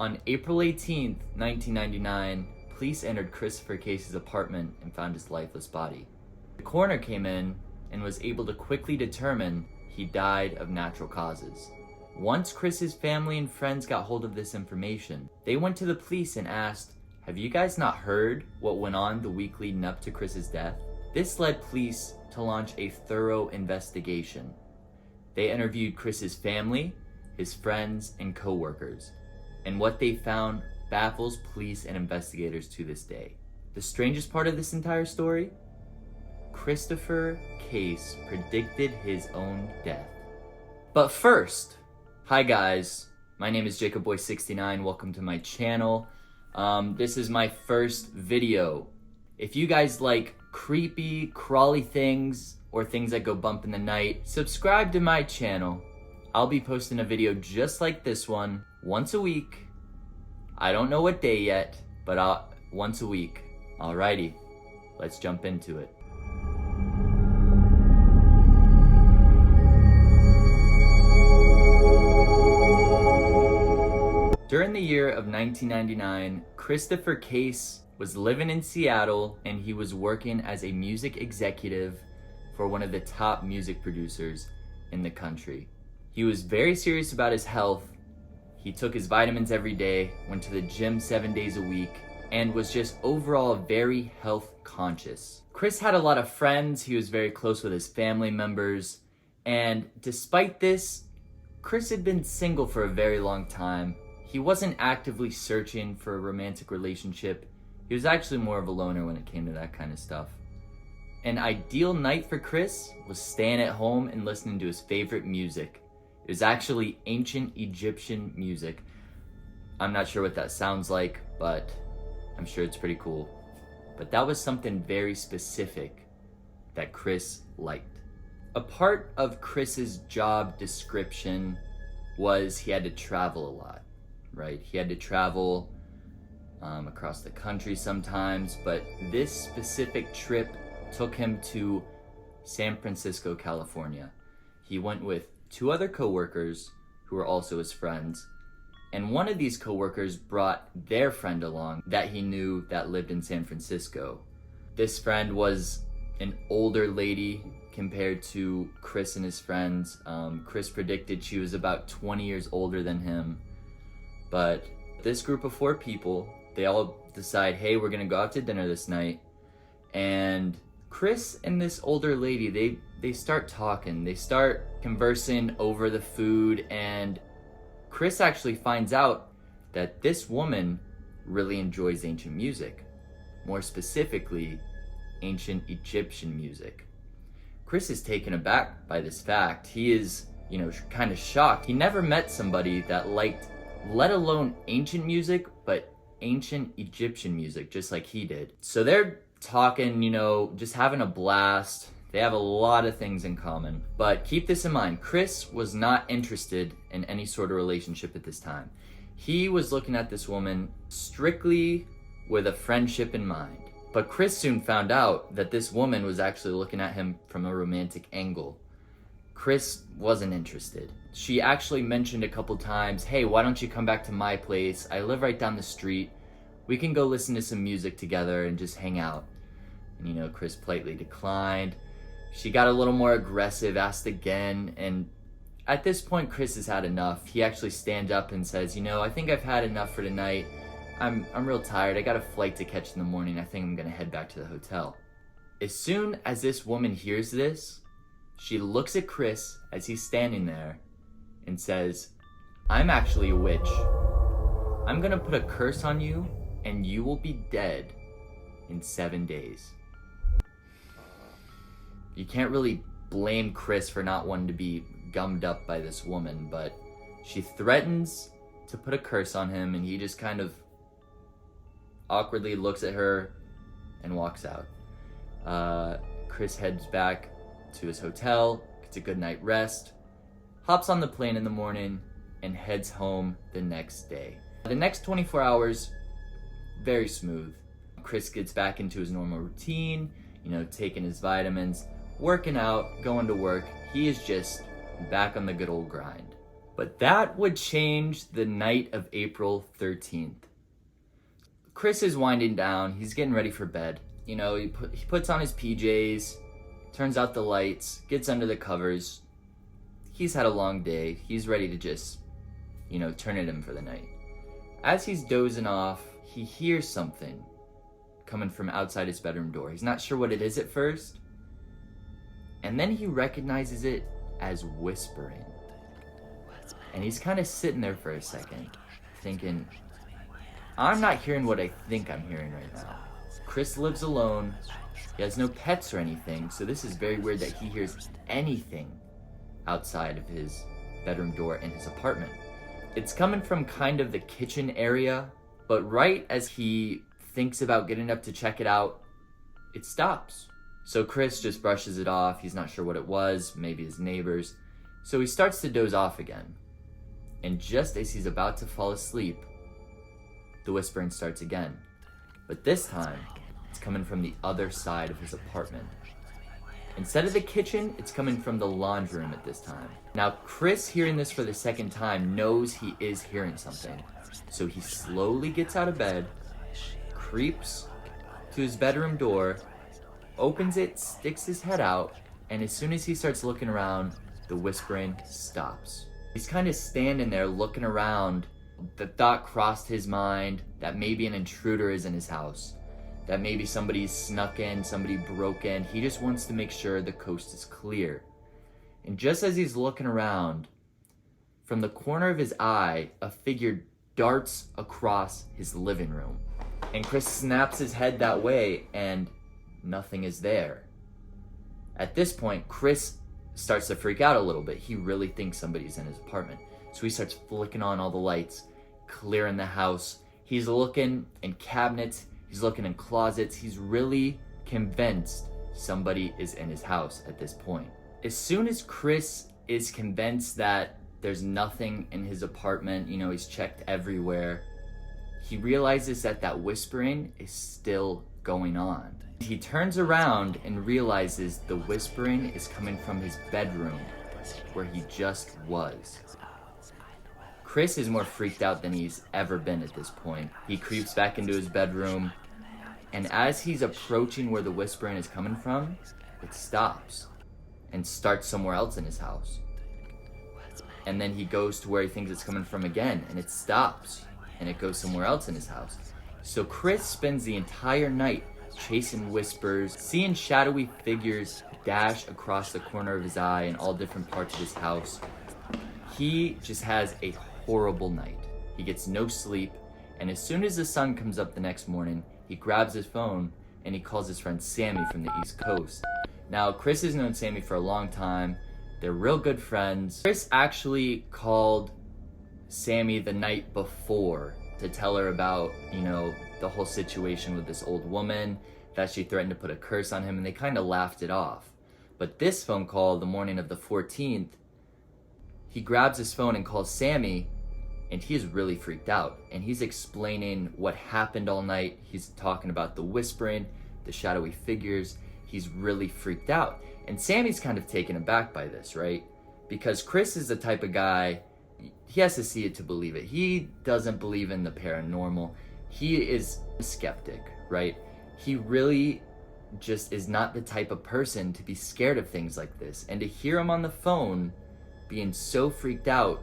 On April 18th, 1999, police entered Christopher Case's apartment and found his lifeless body. The coroner came in and was able to quickly determine he died of natural causes. Once Chris's family and friends got hold of this information, they went to the police and asked, "Have you guys not heard what went on the week leading up to Chris's death?" This led police to launch a thorough investigation. They interviewed Chris's family, his friends, and co-workers, and what they found baffles police and investigators to this day. The strangest part of this entire story? Christopher Case predicted his own death. But first, hi guys, my name is JacobBoy69, welcome to my channel. This is my first video. If you guys like creepy, crawly things, or things that go bump in the night, subscribe to my channel. I'll be posting a video just like this one, once a week. I don't know what day yet, but once a week. Alrighty, let's jump into it. During the year of 1999, Christopher Case was living in Seattle and he was working as a music executive for one of the top music producers in the country. He was very serious about his health. He took his vitamins every day, went to the gym 7 days a week, and was just overall very health conscious. Chris had a lot of friends. He was very close with his family members. And despite this, Chris had been single for a very long time. He wasn't actively searching for a romantic relationship. He was actually more of a loner when it came to that kind of stuff. An ideal night for Chris was staying at home and listening to his favorite music. It was actually ancient Egyptian music. I'm not sure what that sounds like, but I'm sure it's pretty cool. But that was something very specific that Chris liked. A part of Chris's job description was he had to travel a lot, right? He had to travel across the country sometimes, but this specific trip took him to San Francisco, California. He went with two other co-workers who were also his friends, and one of these co-workers brought their friend along that he knew that lived in San Francisco. This friend was an older lady compared to Chris and his friends. Chris predicted she was about 20 years older than him. But this group of 4 people, they all decide, hey, we're gonna go out to dinner this night. And Chris and this older lady, they start talking. They start conversing over the food, and Chris actually finds out that this woman really enjoys ancient music. More specifically, ancient Egyptian music. Chris is taken aback by this fact. He is, kind of shocked. He never met somebody that liked, let alone ancient music, but ancient Egyptian music, just like he did. So they're talking, just having a blast. They have a lot of things in common. But keep this in mind, Chris was not interested in any sort of relationship at this time. He was looking at this woman strictly with a friendship in mind. But Chris soon found out that this woman was actually looking at him from a romantic angle. Chris wasn't interested. She actually mentioned a couple times, hey, why don't you come back to my place? I live right down the street. We can go listen to some music together and just hang out. And Chris politely declined. She got a little more aggressive, asked again, and at this point, Chris has had enough. He actually stands up and says, I think I've had enough for tonight. I'm real tired. I got a flight to catch in the morning. I think I'm gonna head back to the hotel. As soon as this woman hears this, she looks at Chris as he's standing there and says, I'm actually a witch. I'm gonna put a curse on you and you will be dead in 7 days. You can't really blame Chris for not wanting to be gummed up by this woman, but she threatens to put a curse on him, and he just kind of awkwardly looks at her and walks out. Chris heads back to his hotel, gets a good night rest, hops on the plane in the morning, and heads home the next day. The next 24 hours, very smooth. Chris gets back into his normal routine, taking his vitamins, working out, going to work. He is just back on the good old grind. But that would change the night of April 13th. Chris is winding down. He's getting ready for bed. You know, he puts on his PJs, turns out the lights, gets under the covers. He's had a long day. He's ready to just, turn it in for the night. As he's dozing off, he hears something coming from outside his bedroom door. He's not sure what it is at first. And then he recognizes it as whispering. And he's kind of sitting there for a second, thinking, I'm not hearing what I think I'm hearing right now. Chris lives alone. He has no pets or anything, so this is very weird that he hears anything outside of his bedroom door in his apartment. It's coming from kind of the kitchen area, but right as he thinks about getting up to check it out, it stops. So Chris just brushes it off. He's not sure what it was, maybe his neighbors. So he starts to doze off again. And just as he's about to fall asleep, the whispering starts again. But this time, it's coming from the other side of his apartment. Instead of the kitchen, it's coming from the laundry room at this time. Now, Chris, hearing this for the second time, knows he is hearing something. So he slowly gets out of bed, creeps to his bedroom door, opens it, sticks his head out, and as soon as he starts looking around, the whispering stops. He's kind of standing there looking around. The thought crossed his mind that maybe an intruder is in his house, that maybe somebody's snuck in, somebody broke in. He just wants to make sure the coast is clear. And just as he's looking around, from the corner of his eye, a figure darts across his living room. And Chris snaps his head that way, and nothing is there. At this point, Chris starts to freak out a little bit. He really thinks somebody's in his apartment. So he starts flicking on all the lights, clearing the house. He's looking in cabinets, he's looking in closets. He's really convinced somebody is in his house at this point. As soon as Chris is convinced that there's nothing in his apartment, he's checked everywhere, he realizes that whispering is still going on. He turns around and realizes the whispering is coming from his bedroom, where he just was. Chris is more freaked out than he's ever been at this point. He creeps back into his bedroom, and as he's approaching where the whispering is coming from, it stops and starts somewhere else in his house. And then he goes to where he thinks it's coming from again, and it stops, and it goes somewhere else in his house. So Chris spends the entire night chasing whispers, seeing shadowy figures dash across the corner of his eye in all different parts of his house. He just has a horrible night. He gets no sleep, and as soon as the sun comes up the next morning, he grabs his phone and he calls his friend Sammy from the East Coast. Now, Chris has known Sammy for a long time. They're real good friends. Chris actually called Sammy the night before to tell her about, the whole situation with this old woman, that she threatened to put a curse on him, and they kind of laughed it off. But this phone call, the morning of the 14th, he grabs his phone and calls Sammy, and he is really freaked out. And he's explaining what happened all night. He's talking about the whispering, the shadowy figures. He's really freaked out. And Sammy's kind of taken aback by this, right? Because Chris is the type of guy, he has to see it to believe it. He doesn't believe in the paranormal. He is a skeptic, right? He really just is not the type of person to be scared of things like this. And to hear him on the phone being so freaked out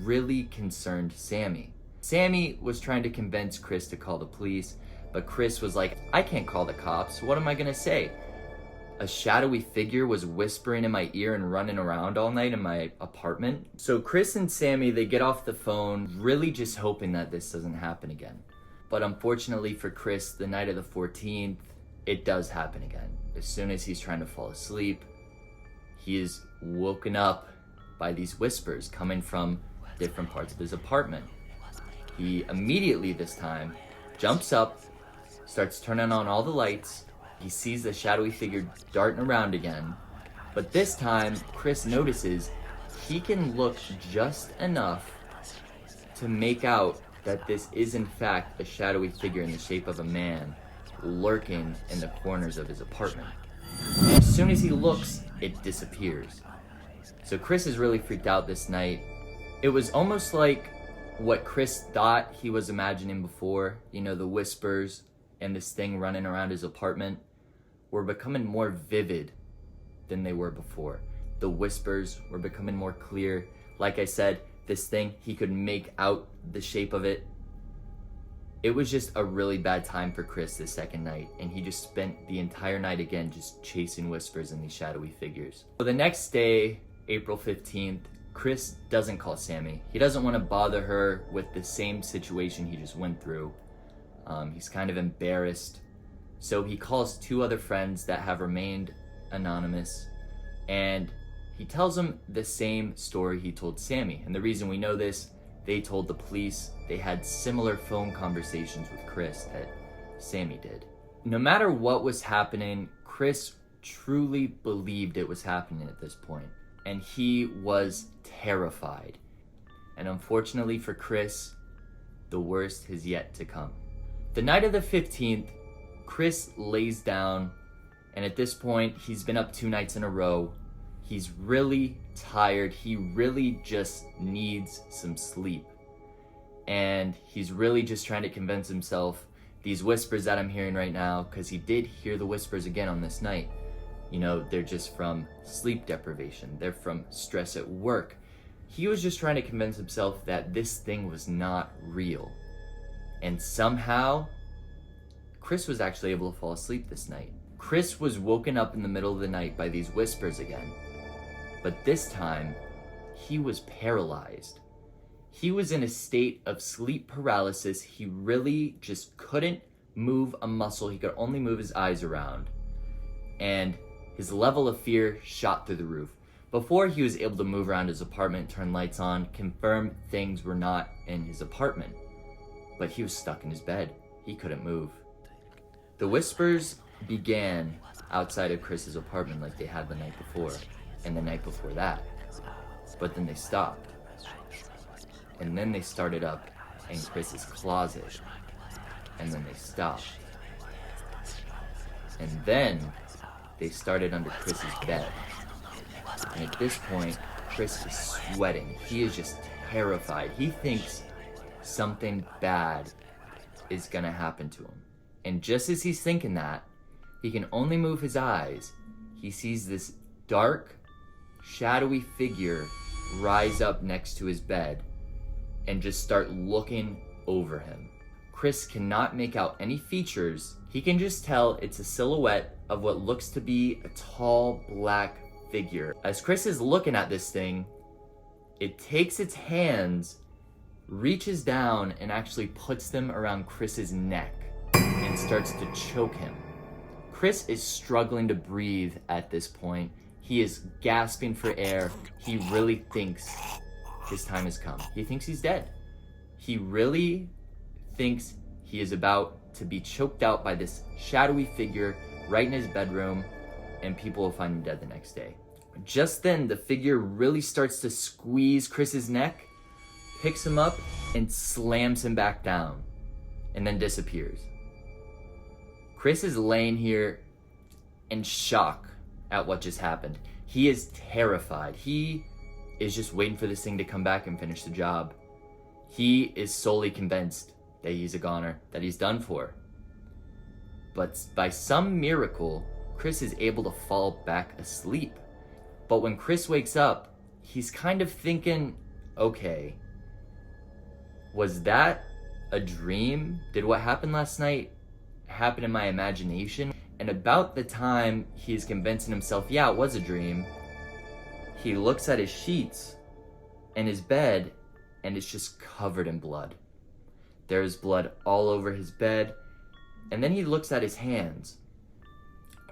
really concerned Sammy. Sammy was trying to convince Chris to call the police, but Chris was like, I can't call the cops. What am I gonna say? A shadowy figure was whispering in my ear and running around all night in my apartment. So Chris and Sammy, they get off the phone, really just hoping that this doesn't happen again. But unfortunately for Chris, the night of the 14th, it does happen again. As soon as he's trying to fall asleep, he is woken up by these whispers coming from different parts of his apartment. He immediately this time jumps up, starts turning on all the lights. He sees the shadowy figure darting around again. But this time, Chris notices he can look just enough to make out that this is in fact a shadowy figure in the shape of a man lurking in the corners of his apartment. As soon as he looks, it disappears. So Chris is really freaked out this night. It was almost like what Chris thought he was imagining before, the whispers and this thing running around his apartment were becoming more vivid than they were before. The whispers were becoming more clear. Like I said, this thing, he could make out the shape of it. It was just a really bad time for Chris this second night, and he just spent the entire night again just chasing whispers and these shadowy figures. So the next day, April 15th, Chris doesn't call Sammy. He doesn't want to bother her with the same situation he just went through. He's kind of embarrassed. So he calls two other friends that have remained anonymous, and he tells them the same story he told Sammy. And the reason we know this, they told the police they had similar phone conversations with Chris that Sammy did. No matter what was happening, Chris truly believed it was happening at this point, and he was terrified. And unfortunately for Chris, the worst has yet to come. The night of the 15th, Chris lays down, and at this point, he's been up 2 nights in a row. He's really tired. He really just needs some sleep. And he's really just trying to convince himself these whispers that I'm hearing right now, because he did hear the whispers again on this night. They're just from sleep deprivation. They're from stress at work. He was just trying to convince himself that this thing was not real. And somehow, Chris was actually able to fall asleep this night. Chris was woken up in the middle of the night by these whispers again. But this time, he was paralyzed. He was in a state of sleep paralysis. He really just couldn't move a muscle. He could only move his eyes around. And his level of fear shot through the roof. Before he was able to move around his apartment, turn lights on, confirm things were not in his apartment. But he was stuck in his bed. He couldn't move. The whispers began outside of Chris's apartment like they had the night before, and the night before that. But then they stopped. And then they started up in Chris's closet. And then they stopped. And then they started under Chris's bed. And at this point, Chris is sweating. He is just terrified. He thinks something bad is gonna happen to him. And just as he's thinking that, he can only move his eyes. He sees this dark, shadowy figure rise up next to his bed and just start looking over him. Chris cannot make out any features. He can just tell it's a silhouette of what looks to be a tall, black figure. As Chris is looking at this thing, it takes its hands, reaches down, and actually puts them around Chris's neck and starts to choke him. Chris is struggling to breathe at this point. He is gasping for air. He really thinks his time has come. He thinks he's dead. He really thinks he is about to be choked out by this shadowy figure right in his bedroom, and people will find him dead the next day. Just then, the figure really starts to squeeze Chris's neck, picks him up, and slams him back down, and then disappears. Chris is laying here in shock at what just happened. He is terrified. He is just waiting for this thing to come back and finish the job. He is solely convinced that he's a goner, that he's done for. But by some miracle, Chris is able to fall back asleep. But when Chris wakes up, he's kind of thinking, okay, was that a dream? Did what happened last night happen in my imagination? And about the time he's convincing himself, yeah, it was a dream, he looks at his sheets and his bed, and it's just covered in blood. There's blood all over his bed. And then he looks at his hands,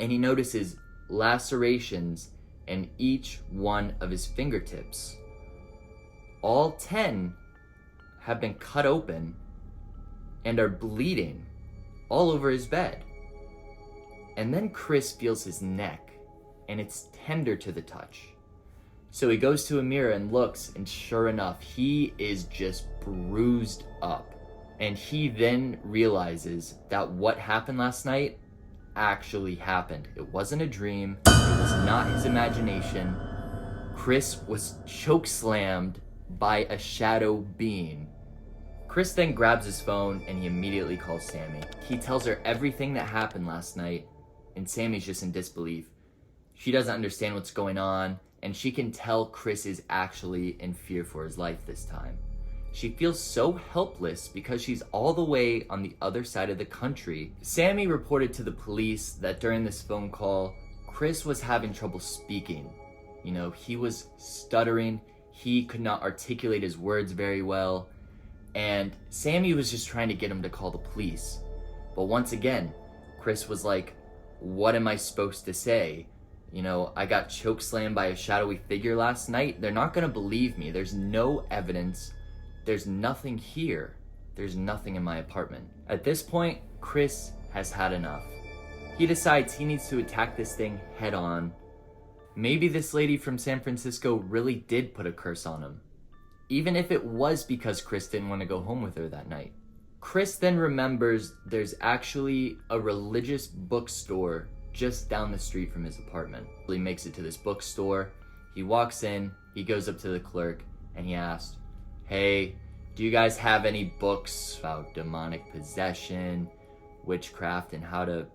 and he notices lacerations in each one of his fingertips. All 10 have been cut open and are bleeding all over his bed. And then Chris feels his neck, and it's tender to the touch. So he goes to a mirror and looks, and sure enough, he is just bruised up. And he then realizes that what happened last night actually happened. It wasn't a dream. It was not his imagination. Chris was choke slammed by a shadow being. Chris then grabs his phone and he immediately calls Sammy. He tells her everything that happened last night, and Sammy's just in disbelief. She doesn't understand what's going on, and she can tell Chris is actually in fear for his life this time. She feels so helpless because she's all the way on the other side of the country. Sammy reported to the police that during this phone call, Chris was having trouble speaking. He was stuttering. He could not articulate his words very well. And Sammy was just trying to get him to call the police. But once again, Chris was like, what am I supposed to say? I got chokeslammed by a shadowy figure last night. They're not going to believe me. There's no evidence. There's nothing here. There's nothing in my apartment. At this point, Chris has had enough. He decides he needs to attack this thing head on. Maybe this lady from San Francisco really did put a curse on him, even if it was because Chris didn't want to go home with her that night. Chris then remembers there's actually a religious bookstore just down the street from his apartment. He makes it to this bookstore. He walks in, he goes up to the clerk, and he asks, hey, do you guys have any books about demonic possession, witchcraft, and how to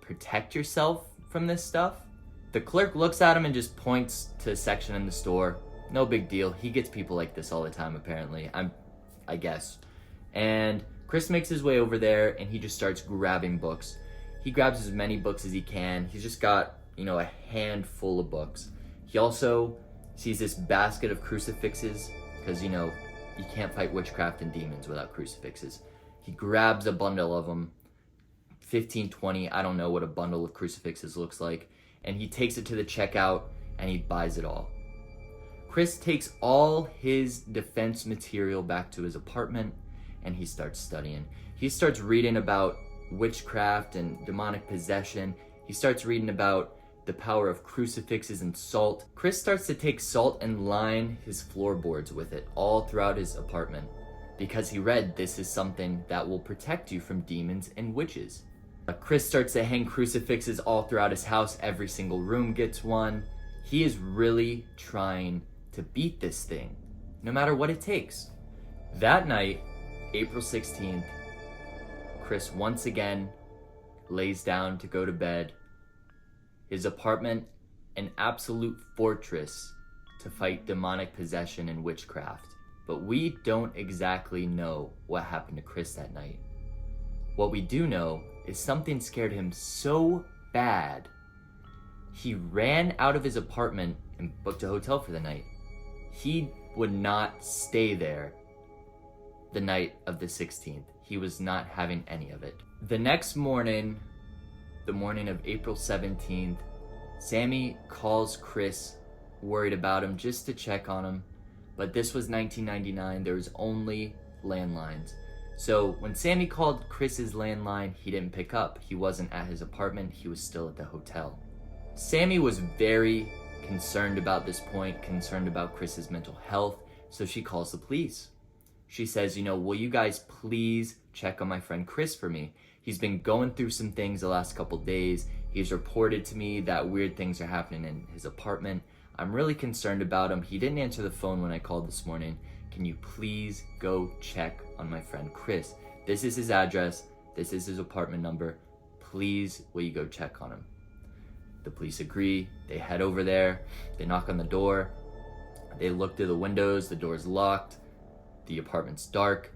protect yourself from this stuff? The clerk looks at him and just points to a section in the store. No big deal. He gets people like this all the time, apparently. I guess. And Chris makes his way over there and he just starts grabbing books. He grabs as many books as he can. He's just got, a handful of books. He also sees this basket of crucifixes because, you can't fight witchcraft and demons without crucifixes. He grabs a bundle of them, 15, 20, I don't know what a bundle of crucifixes looks like, and he takes it to the checkout and he buys it all. Chris takes all his defense material back to his apartment and he starts studying. He starts reading about witchcraft and demonic possession. He starts reading about the power of crucifixes and salt. Chris starts to take salt and line his floorboards with it all throughout his apartment because he read this is something that will protect you from demons and witches. Chris starts to hang crucifixes all throughout his house. Every single room gets one. He is really trying to beat this thing, no matter what it takes. That night, April 16th, Chris once again lays down to go to bed. His apartment, an absolute fortress to fight demonic possession and witchcraft. But we don't exactly know what happened to Chris that night. What we do know is something scared him so bad, he ran out of his apartment and booked a hotel for the night. He would not stay there the night of the 16th. He was not having any of it. The next morning, the morning of April 17th, Sammy calls Chris, worried about him, just to check on him. But this was 1999, there was only landlines. So when Sammy called Chris's landline, he didn't pick up. He wasn't at his apartment, he was still at the hotel. Sammy was very concerned about this point, concerned about Chris's mental health, so she calls the police. She says, will you guys please check on my friend Chris for me? He's been going through some things the last couple days. He's reported to me that weird things are happening in his apartment. I'm really concerned about him. He didn't answer the phone when I called this morning. Can you please go check on my friend Chris? This is his address. This is his apartment number. Please, will you go check on him? The police agree. They head over there. They knock on the door. They look through the windows. The door's locked. The apartment's dark.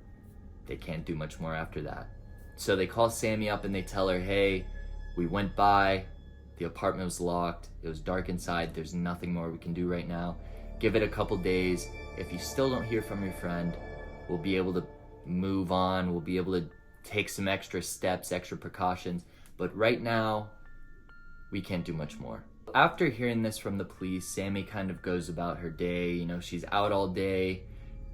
They can't do much more after that. So they call Sammy up and they tell her, hey, we went by. The apartment was locked. It was dark inside. There's nothing more we can do right now. Give it a couple days. If you still don't hear from your friend, we'll be able to move on. We'll be able to take some extra steps, extra precautions. But right now, we can't do much more. After hearing this from the police, Sammy kind of goes about her day. She's out all day.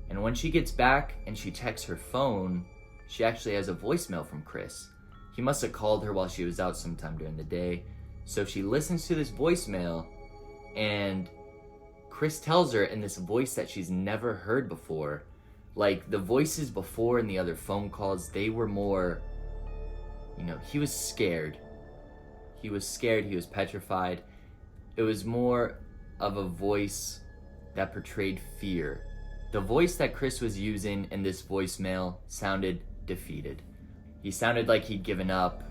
And when she gets back and she checks her phone, she actually has a voicemail from Chris. He must have called her while she was out sometime during the day. So she listens to this voicemail, and Chris tells her in this voice that she's never heard before. Like, the voices before in the other phone calls, they were more, he was scared. He was scared, he was petrified. It was more of a voice that portrayed fear The voice that Chris was using in this voicemail sounded defeated. He sounded like he'd given up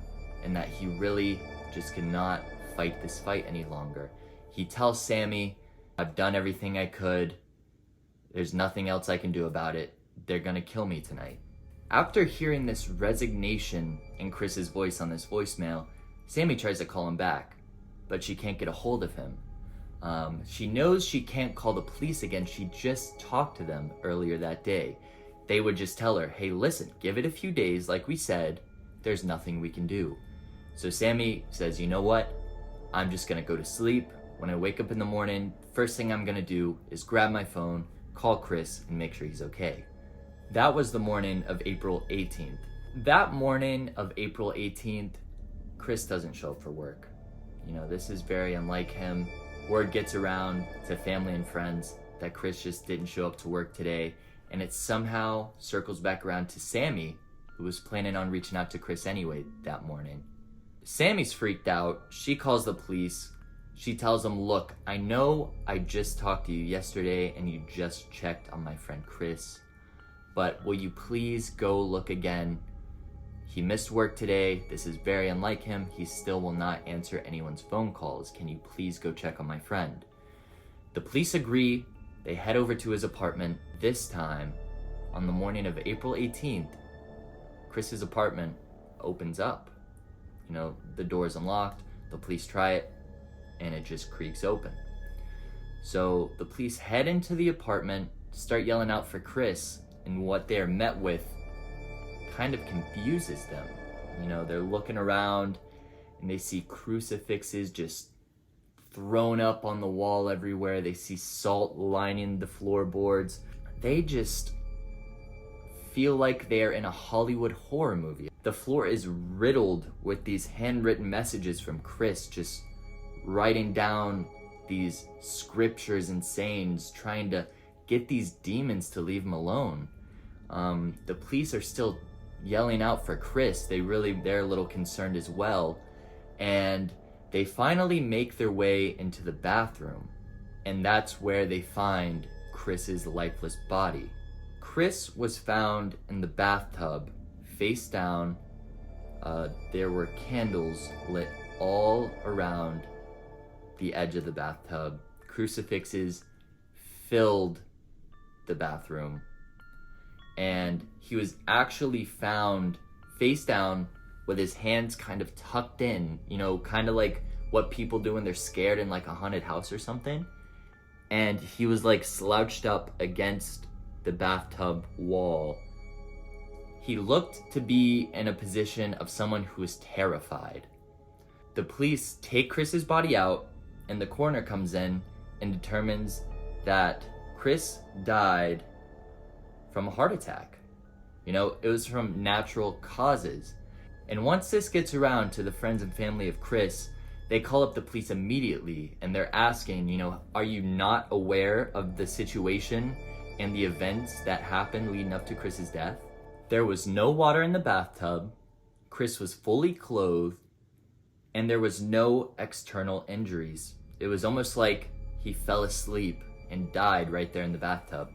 and that he really just could not fight this fight any longer. He tells Sammy, "I've done everything I could. There's nothing else I can do about it. They're gonna kill me tonight." After hearing this resignation in Chris's voice on this voicemail, Sammy tries to call him back, but she can't get a hold of him. She knows she can't call the police again. She just talked to them earlier that day. They would just tell her, "Hey, listen, give it a few days. Like we said, there's nothing we can do." So Sammy says, "You know what? I'm just gonna go to sleep. When I wake up in the morning, first thing I'm gonna do is grab my phone, call Chris, and make sure he's okay." That was the morning of April 18th. That morning of April 18th, Chris doesn't show up for work. This is very unlike him. Word gets around to family and friends that Chris just didn't show up to work today, and it somehow circles back around to Sammy, who was planning on reaching out to Chris anyway that morning. Sammy's freaked out. She calls the police. She tells them, "Look, I know I just talked to you yesterday and you just checked on my friend Chris, but will you please go look again? He missed work today. This is very unlike him. He still will not answer anyone's phone calls. Can you please go check on my friend?" The police agree. They head over to his apartment. This time, on the morning of April 18th, Chris's apartment opens up. The door's unlocked. The police try it, and it just creaks open. So the police head into the apartment, start yelling out for Chris, and what they're met with kind of confuses them. They're looking around and they see crucifixes just thrown up on the wall everywhere. They see salt lining the floorboards. They just feel like they're in a Hollywood horror movie. The floor is riddled with these handwritten messages from Chris, just writing down these scriptures and sayings, trying to get these demons to leave him alone. The police are still yelling out for Chris. They're a little concerned as well. And they finally make their way into the bathroom. And that's where they find Chris's lifeless body. Chris was found in the bathtub, face down. There were candles lit all around the edge of the bathtub. Crucifixes filled the bathroom. And he was actually found face down with his hands kind of tucked in, kind of like what people do when they're scared in like a haunted house or something. And he was like slouched up against the bathtub wall. He looked to be in a position of someone who is terrified. The police take Chris's body out, and the coroner comes in and determines that Chris died from a heart attack. It was from natural causes. And once this gets around to the friends and family of Chris, they call up the police immediately, and they're asking, are you not aware of the situation and the events that happened leading up to Chris's death? There was no water in the bathtub, Chris was fully clothed, and there was no external injuries. It was almost like he fell asleep and died right there in the bathtub.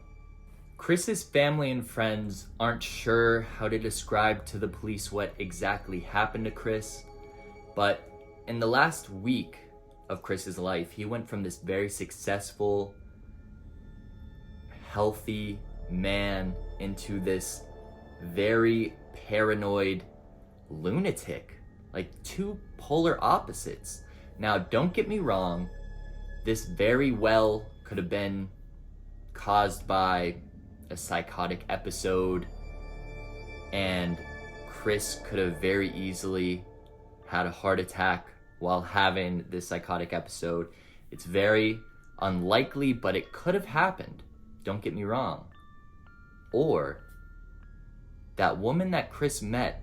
Chris's family and friends aren't sure how to describe to the police what exactly happened to Chris, but in the last week of Chris's life, he went from this very successful, healthy man into this very paranoid lunatic, like two polar opposites. Now, don't get me wrong, this very well could have been caused by a psychotic episode, and Chris could have very easily had a heart attack while having this psychotic episode. It's very unlikely, but it could have happened. Don't get me wrong. Or that woman that Chris met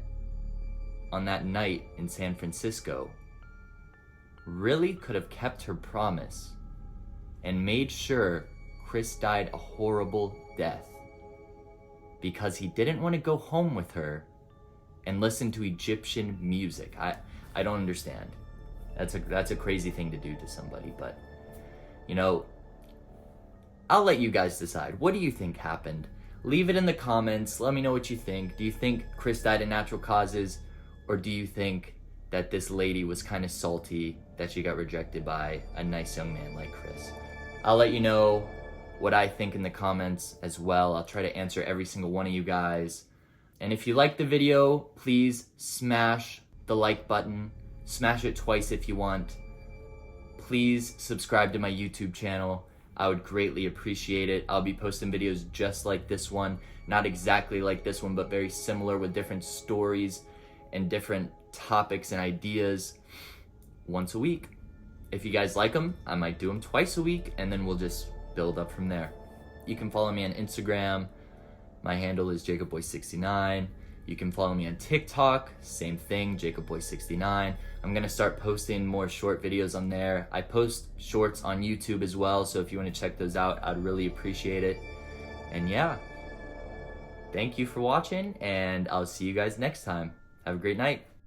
on that night in San Francisco really could have kept her promise and made sure Chris died a horrible death because he didn't want to go home with her and listen to Egyptian music. I don't understand. That's a crazy thing to do to somebody, but I'll let you guys decide. What do you think happened? Leave it in the comments. Let me know what you think. Do you think Chris died of natural causes? Or do you think that this lady was kind of salty that she got rejected by a nice young man like Chris? I'll let you know what I think in the comments as well. I'll try to answer every single one of you guys. And if you like the video, please smash the like button. Smash it twice if you want. Please subscribe to my YouTube channel. I would greatly appreciate it. I'll be posting videos just like this one. Not exactly like this one, but very similar with different stories and different topics and ideas once a week. If you guys like them, I might do them twice a week, and then we'll just build up from there. You can follow me on Instagram. My handle is JacobBoy69. You can follow me on TikTok, same thing, JacobBoy69. I'm gonna start posting more short videos on there. I post shorts on YouTube as well, so if you wanna check those out, I'd really appreciate it. And yeah, thank you for watching, and I'll see you guys next time. Have a great night.